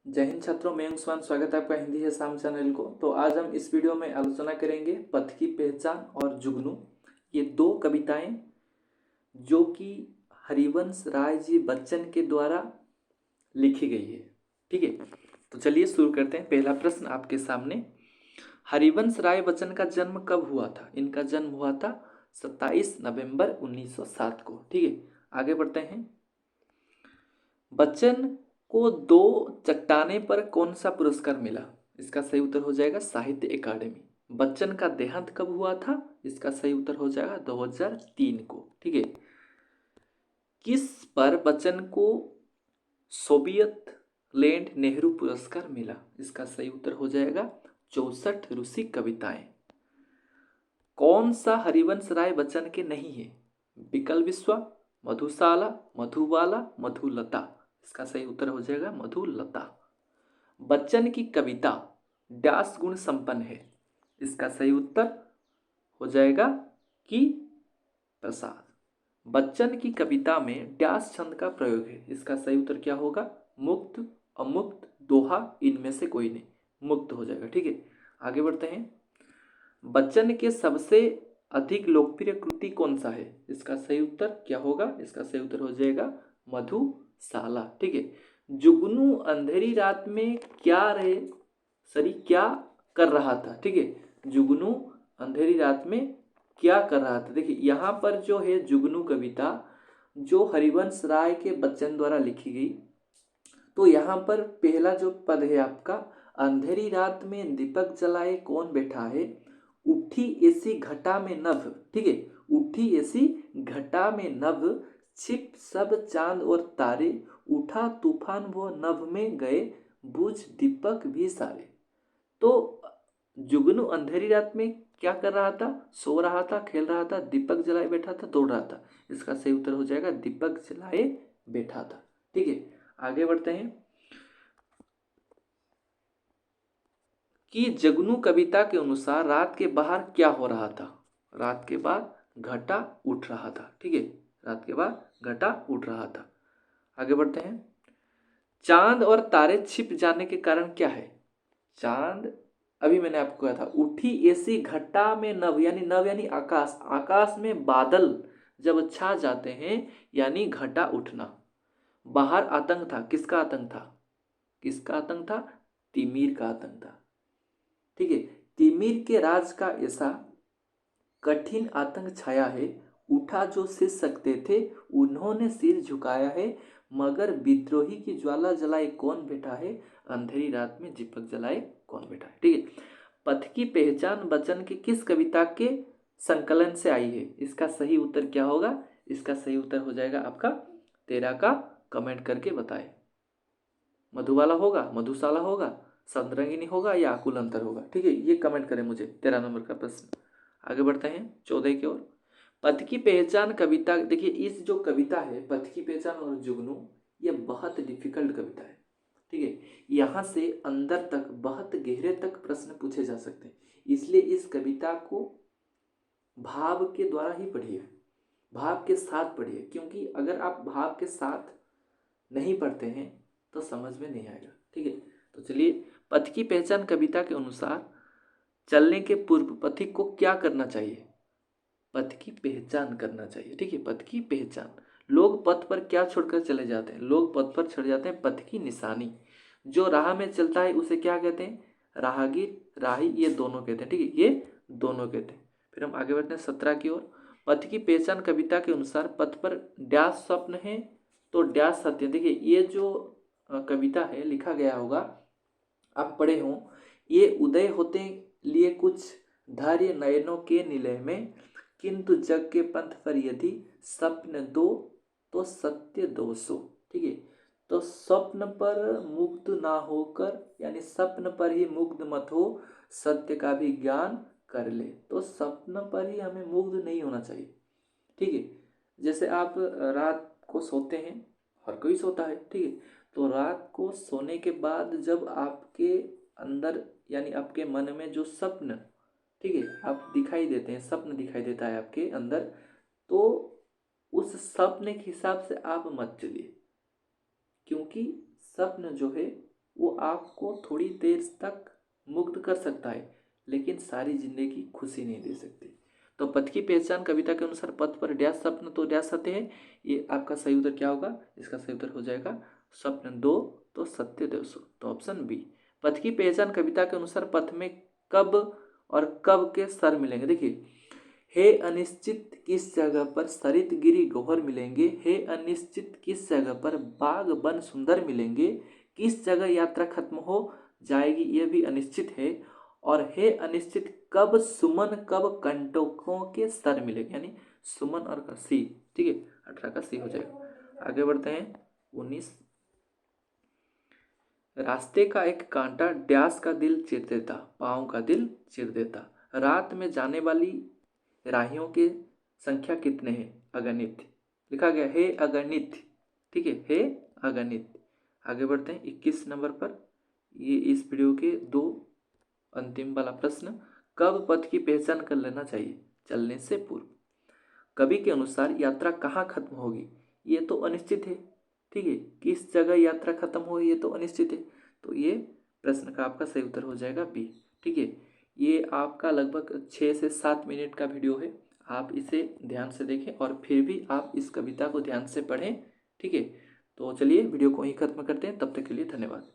जय हिंद छात्रों, मैं अंशुमान। स्वागत है आपका हिंदी है शाम चैनल को। तो आज हम इस वीडियो में आलोचना करेंगे पथ की पहचान और जुगनू, ये दो कविताएं जो कि हरिवंश राय जी बच्चन के द्वारा लिखी गई है। ठीक है, तो चलिए शुरू करते हैं। पहला प्रश्न आपके सामने, हरिवंश राय बच्चन का जन्म कब हुआ था? इनका जन्म हुआ था 27 नवंबर 1907 को। ठीक है, आगे बढ़ते हैं। बच्चन को दो चट्टाने पर कौन सा पुरस्कार मिला? इसका सही उत्तर हो जाएगा साहित्य अकादमी। बच्चन का देहांत कब हुआ था? इसका सही उत्तर हो जाएगा 2003 को। ठीक है, किस पर बच्चन को सोवियत लैंड नेहरू पुरस्कार मिला? इसका सही उत्तर हो जाएगा 64 रूसी कविताएं। कौन सा हरिवंश राय बच्चन के नहीं है? विकल विश्वा, मधुशाला, मधुबाला, मधुलता। इसका सही उत्तर हो जाएगा मधुलता। बच्चन की कविता डैश गुण संपन्न है? इसका सही उत्तर हो जाएगा कि प्रसाद। बच्चन की कविता में डैश छंद का प्रयोग है? इसका सही उत्तर क्या होगा? मुक्त, अमुक्त, दोहा, इनमें से कोई नहीं, मुक्त हो जाएगा। ठीक है, आगे बढ़ते हैं। बच्चन के सबसे अधिक लोकप्रिय कृति कौन सा है? इसका सही उत्तर क्या होगा? इसका सही उत्तर हो जाएगा मधुशाला। ठीक है, जुगनू अंधेरी रात में क्या रहे सरी क्या कर रहा था? ठीक है, जुगनू अंधेरी रात में क्या कर रहा था? देखिए यहाँ पर जो है जुगनू कविता जो हरिवंश राय के बच्चन द्वारा लिखी गई, तो यहाँ पर पहला जो पद है आपका, अंधेरी रात में दीपक जलाए कौन बैठा है, उठी ऐसी घटा में नभ। ठीक है, उठी ऐसी घटा में नभ, छिप सब चांद और तारे, उठा तूफान वो नभ में गए, बुझ दीपक भी सारे। तो जुगनू अंधेरी रात में क्या कर रहा था? सो रहा था, खेल रहा था, दीपक जलाए बैठा था, दौड़ रहा था। इसका सही उत्तर हो जाएगा दीपक जलाए बैठा था। ठीक है, आगे बढ़ते हैं कि जुगनू कविता के अनुसार रात के बाहर क्या हो रहा था? रात के बाद घटा उठ रहा था। ठीक है, रात के बाद घटा उठ रहा था। आगे बढ़ते हैं। चांद और तारे छिप जाने के कारण क्या है? चांद, अभी मैंने आपको कहा था, उठी ऐसी घटा में नभ, यानी नभ यानी आकाश, आकाश में बादल जब छा जाते हैं यानी घटा उठना। बाहर आतंक था, किसका आतंक था? किसका आतंक था? तिमिर का आतंक था। ठीक है, तिमिर के राज का ऐसा कठिन आतंक छाया है, उठा जो सिर सकते थे उन्होंने सिर झुकाया है, मगर विद्रोही की ज्वाला जलाए कौन बैठा है, अंधेरी रात में दीपक जलाए कौन बैठा है। ठीक है, पथ की पहचान बच्चन की किस कविता के संकलन से आई है? इसका सही उत्तर क्या होगा? इसका सही उत्तर हो जाएगा आपका 13 का। कमेंट करके बताएं, मधुबाला होगा, मधुशाला होगा, संतरंगिनी होगा या आकुल अंतर होगा? ठीक है, ये कमेंट करें मुझे। 13 नंबर का प्रश्न। आगे बढ़ते हैं 14 की ओर। पथ की पहचान कविता, देखिए इस जो कविता है पथ की पहचान और जुगनू, ये बहुत डिफिकल्ट कविता है। ठीक है, यहाँ से अंदर तक बहुत गहरे तक प्रश्न पूछे जा सकते हैं, इसलिए इस कविता को भाव के द्वारा ही पढ़िए, भाव के साथ पढ़िए, क्योंकि अगर आप भाव के साथ नहीं पढ़ते हैं तो समझ में नहीं आएगा। ठीक है, तो चलिए, पथ की पहचान कविता के अनुसार चलने के पूर्व पथिक को क्या करना चाहिए? पथ की पहचान करना चाहिए। ठीक है, पथ की पहचान। लोग पथ पर क्या छोड़कर चले जाते हैं? लोग पथ पर छोड़ जाते हैं पथ की निशानी। जो राह में चलता है उसे क्या कहते हैं? राहगीर, राही, ये दोनों कहते हैं। ठीक है, ये दोनों कहते हैं। फिर हम आगे बढ़ते हैं 17 की ओर। पथ की पहचान कविता के अनुसार पथ पर डैश स्वप्न है तो डैश सत्य। देखिए ये जो कविता है, लिखा गया होगा, आप पढ़े हों, ये उदय होते लिए कुछ धैर्य नयनों के निलय में, किंतु जग के पंथ पर यदि स्वप्न दो तो सत्य दो सो। ठीक है, तो स्वप्न पर मुग्ध ना होकर, यानी स्वप्न पर ही मुग्ध मत हो, सत्य का भी ज्ञान कर ले। तो स्वप्न पर ही हमें मुग्ध नहीं होना चाहिए। ठीक है, जैसे आप रात को सोते हैं, हर कोई सोता है। ठीक है, तो रात को सोने के बाद जब आपके अंदर यानी आपके मन में जो स्वप्न, ठीक है, आप दिखाई देते हैं, स्वप्न दिखाई देता है आपके अंदर, तो उस स्वप्न के हिसाब से आप मत चलिए, क्योंकि स्वप्न जो है वो आपको थोड़ी देर तक मुग्ध कर सकता है, लेकिन सारी जिंदगी खुशी नहीं दे सकती। तो पथ की पहचान कविता के अनुसार पथ पर डैश स्वप्न तो डैश सत्य है। ये आपका सही उत्तर क्या होगा? इसका सही उत्तर हो जाएगा स्वप्न दो तो सत्य 200। तो ऑप्शन बी। पथ की पहचान कविता के अनुसार पथ में कब और कब के स्तर मिलेंगे। देखिए, हे अनिश्चित किस जगह पर सरित गिरी गौहर मिलेंगे, हे अनिश्चित किस जगह पर बाग बन सुंदर मिलेंगे, किस जगह यात्रा खत्म हो जाएगी यह भी अनिश्चित है, और हे अनिश्चित कब सुमन कब कंटकों के स्तर मिलेंगे। यानी सुमन और सी, ठीक है, 18 का सी हो जाएगा। आगे बढ़ते हैं 19। रास्ते का एक कांटा डैश का दिल चीर देता, पाँव का दिल चीर देता। रात में जाने वाली राहियों की संख्या कितने हैं? अगणित लिखा गया है, अगणित, ठीक है, है अगणित। आगे बढ़ते हैं 21 नंबर पर। ये इस वीडियो के दो अंतिम वाला प्रश्न। कब पथ की पहचान कर लेना चाहिए? चलने से पूर्व। कवि के अनुसार यात्रा कहाँ खत्म होगी? ये तो अनिश्चित है, ठीक है। किस जगह यात्रा खत्म हो, ये तो अनिश्चित है। तो ये प्रश्न का आपका सही उत्तर हो जाएगा बी, ठीक है। ये आपका लगभग 6 से 7 मिनट का वीडियो है। आप इसे ध्यान से देखें और फिर भी आप इस कविता को ध्यान से पढ़ें, ठीक है। तो चलिए वीडियो को ही खत्म करते हैं, तब तक के लिए धन्यवाद।